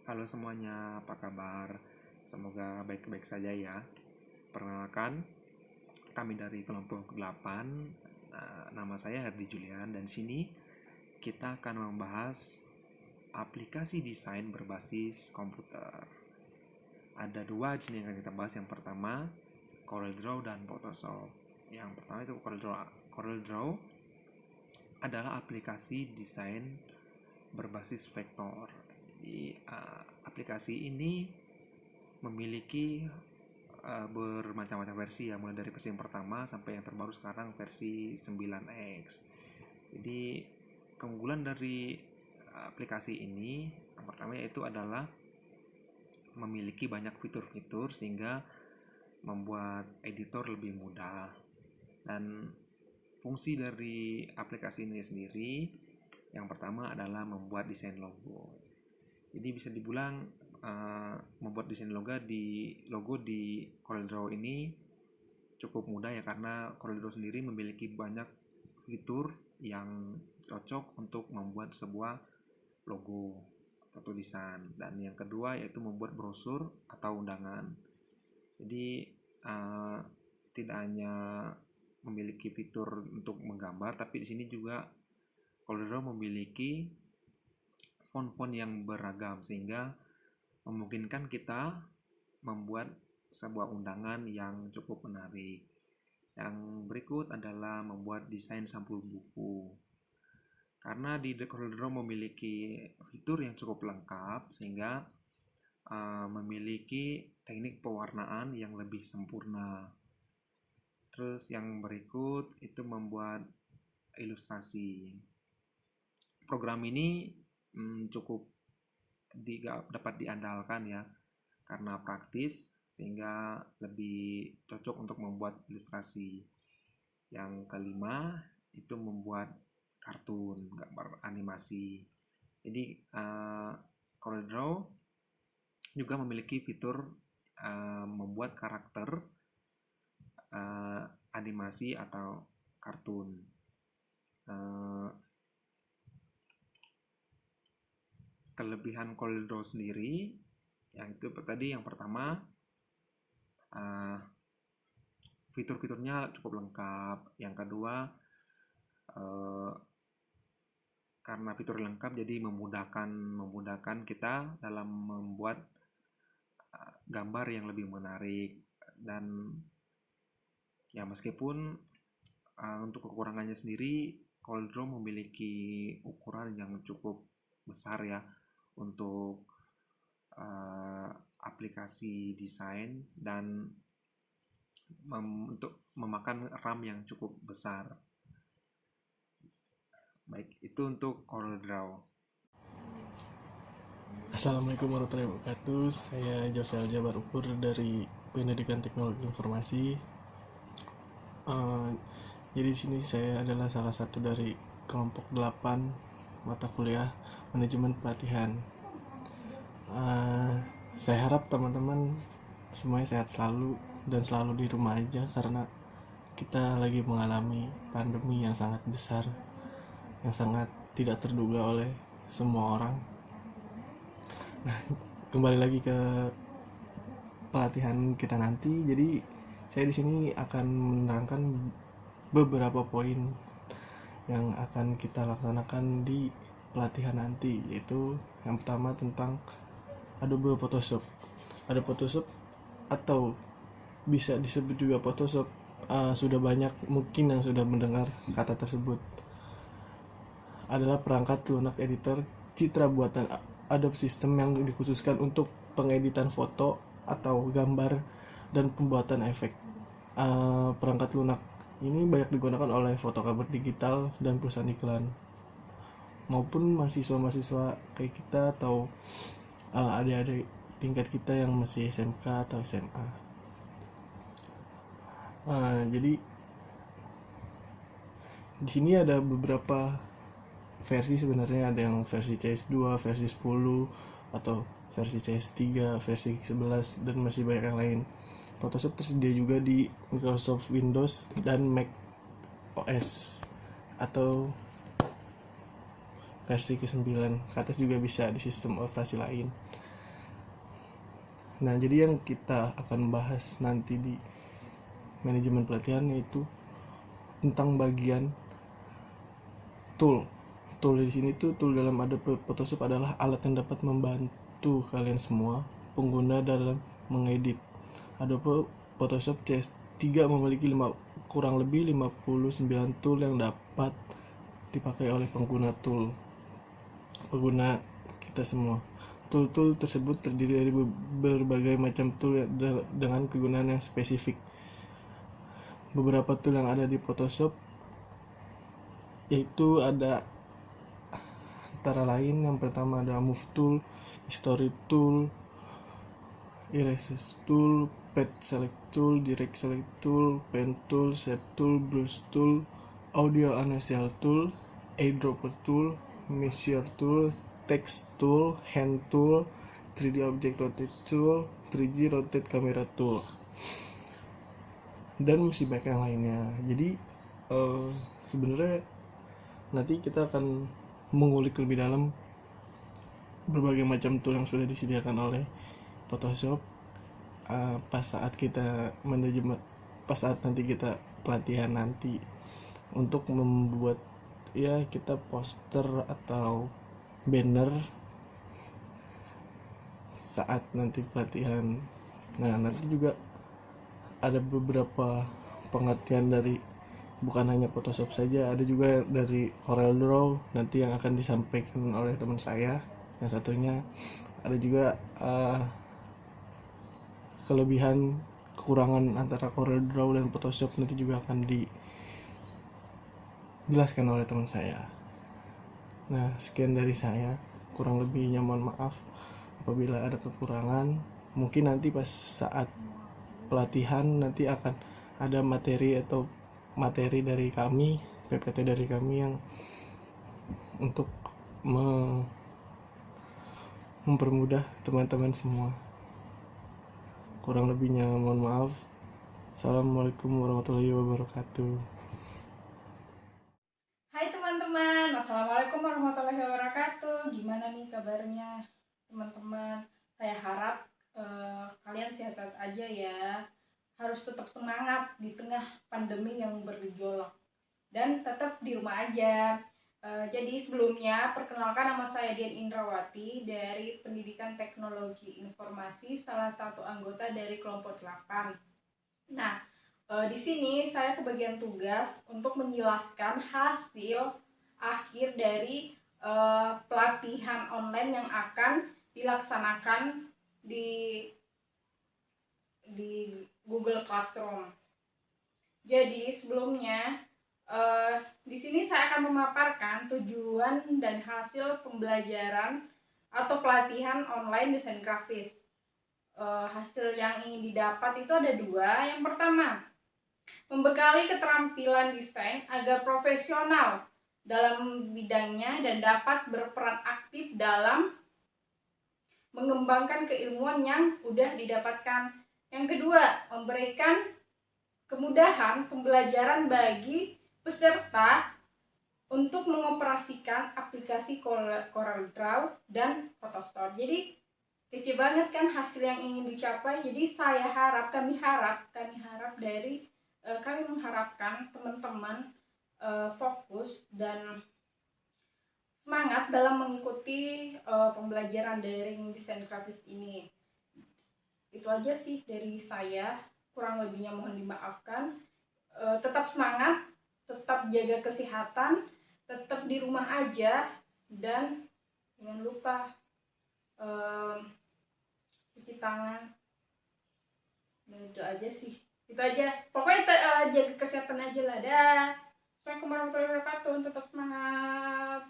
Halo semuanya, apa kabar? Semoga baik-baik saja ya. Perkenalkan, kami dari kelompok 8. Nama saya Herdi Julian dan sini kita akan membahas aplikasi desain berbasis komputer. Ada dua jenis yang akan kita bahas. Yang pertama, CorelDRAW dan Photoshop. Yang pertama itu CorelDRAW. CorelDRAW adalah aplikasi desain berbasis vektor. Jadi, aplikasi ini memiliki bermacam-macam versi ya, mulai dari versi yang pertama sampai yang terbaru sekarang versi 9X. Jadi keunggulan dari aplikasi ini yang pertama yaitu adalah memiliki banyak fitur-fitur sehingga membuat editor lebih mudah. Dan fungsi dari aplikasi ini sendiri yang pertama adalah membuat desain logo. Jadi bisa dibilang membuat desain logo di CorelDRAW ini cukup mudah ya, karena CorelDRAW sendiri memiliki banyak fitur yang cocok untuk membuat sebuah logo atau tulisan. Dan yang kedua yaitu membuat brosur atau undangan. Jadi tidak hanya memiliki fitur untuk menggambar, tapi di sini juga CorelDRAW memiliki font-font yang beragam sehingga memungkinkan kita membuat sebuah undangan yang cukup menarik. Yang berikut adalah membuat desain sampul buku. Karena di CorelDRAW memiliki fitur yang cukup lengkap sehingga memiliki teknik pewarnaan yang lebih sempurna. Terus yang berikut itu membuat ilustrasi. Program ini cukup dapat diandalkan ya, karena praktis sehingga lebih cocok untuk membuat ilustrasi. Yang kelima itu membuat kartun, gambar animasi. Jadi CorelDRAW juga memiliki fitur membuat karakter animasi atau kartun. Kelebihan CorelDRAW sendiri yang itu tadi, yang pertama fitur-fiturnya cukup lengkap. Yang kedua, karena fitur lengkap jadi memudahkan kita dalam membuat gambar yang lebih menarik. Dan ya meskipun untuk kekurangannya sendiri, CorelDRAW memiliki ukuran yang cukup besar ya untuk aplikasi desain dan untuk memakan RAM yang cukup besar. Baik, itu untuk CorelDRAW. Assalamualaikum warahmatullahi wabarakatuh. Saya Jofel Jabar Ukur dari Pendidikan Teknologi Informasi. Jadi di sini saya adalah salah satu dari kelompok 8 mata kuliah manajemen pelatihan. Saya harap teman-teman semuanya sehat selalu dan selalu di rumah aja, karena kita lagi mengalami pandemi yang sangat besar, yang sangat tidak terduga oleh semua orang. Nah, kembali lagi ke pelatihan kita nanti. Jadi saya di sini akan menerangkan beberapa poin yang akan kita laksanakan di pelatihan nanti, yaitu yang pertama tentang Adobe Photoshop. Adobe Photoshop atau bisa disebut juga Photoshop, sudah banyak mungkin yang sudah mendengar kata tersebut. Adalah perangkat lunak editor citra buatan Adobe System yang dikhususkan untuk pengeditan foto atau gambar dan pembuatan efek. Perangkat lunak ini banyak digunakan oleh fotografer digital dan perusahaan iklan, maupun mahasiswa-mahasiswa kayak kita atau adik-adik tingkat kita yang masih SMK atau SMA. Jadi di sini ada beberapa versi sebenarnya. Ada yang versi CS2, versi 10, atau versi CS3, versi 11, dan masih banyak yang lain. Photoshop tersedia juga di Microsoft Windows dan Mac OS atau versi ke-9. Ke atas juga bisa di sistem operasi lain. Nah, jadi yang kita akan bahas nanti di manajemen pelatihan yaitu tentang bagian tool. Tool di sini tuh, tool dalam Adobe Photoshop adalah alat yang dapat membantu kalian semua pengguna dalam mengedit. Adobe Photoshop CS3 memiliki kurang lebih 59 tool yang dapat dipakai oleh pengguna kita semua. Tool-tool tersebut terdiri dari berbagai macam tool dengan kegunaan yang spesifik. Beberapa tool yang ada di Photoshop yaitu ada antara lain, yang pertama ada Move Tool, History Tool, Erase Tool, Pad Select Tool, Direct Select Tool, Pen Tool, Shape Tool, Brush Tool, Audio Anesthesia Tool, Eyedropper Tool, Measure Tool, Text Tool, Hand Tool, 3D Object Rotate Tool, 3D Rotate Camera Tool, dan masih banyak yang lainnya. Jadi sebenarnya nanti kita akan mengulik lebih dalam berbagai macam tool yang sudah disediakan oleh Photoshop pas saat nanti kita pelatihan nanti untuk membuat ya kita poster atau banner saat nanti pelatihan. Nah, nanti juga ada beberapa pengertian dari bukan hanya Photoshop saja, ada juga dari CorelDRAW nanti yang akan disampaikan oleh teman saya. Yang satunya ada juga kelebihan kekurangan antara CorelDRAW dan Photoshop nanti juga akan dijelaskan oleh teman saya. Nah, sekian dari saya, kurang lebihnya mohon maaf apabila ada kekurangan. Mungkin nanti pas saat pelatihan nanti akan ada materi dari kami, PPT dari kami yang untuk mempermudah teman-teman semua. Kurang lebihnya mohon maaf. Assalamualaikum warahmatullahi wabarakatuh. Hai teman-teman, Assalamualaikum warahmatullahi wabarakatuh. Gimana nih kabarnya teman-teman? Saya harap kalian sehat-sehat aja ya. Harus tetap semangat di tengah pandemi yang bergejolak. Dan tetap di rumah aja. Jadi sebelumnya, perkenalkan nama saya Dian Indrawati dari Pendidikan Teknologi Informasi, salah satu anggota dari kelompok 8. Nah, di sini saya kebagian tugas untuk menjelaskan hasil akhir dari pelatihan online yang akan dilaksanakan di Google Classroom. Jadi sebelumnya di sini saya akan memaparkan tujuan dan hasil pembelajaran atau pelatihan online desain grafis. Hasil yang ingin didapat itu ada dua. Yang pertama, membekali keterampilan desain agar profesional dalam bidangnya dan dapat berperan aktif dalam mengembangkan keilmuan yang sudah didapatkan. Yang kedua, memberikan kemudahan pembelajaran bagi peserta untuk mengoperasikan aplikasi CorelDRAW dan Photoshop. Jadi kece banget kan hasil yang ingin dicapai. Jadi kami mengharapkan teman-teman fokus dan semangat dalam mengikuti pembelajaran daring desain grafis ini. Itu aja sih dari saya, kurang lebihnya mohon dimaafkan. Tetap semangat, tetap jaga kesehatan, tetap di rumah aja, dan jangan lupa cuci tangan. Nah, itu aja sih. Itu aja. Pokoknya jaga kesehatan aja lah. Dah. Assalamualaikum warahmatullahi wabarakatuh. Tetap semangat.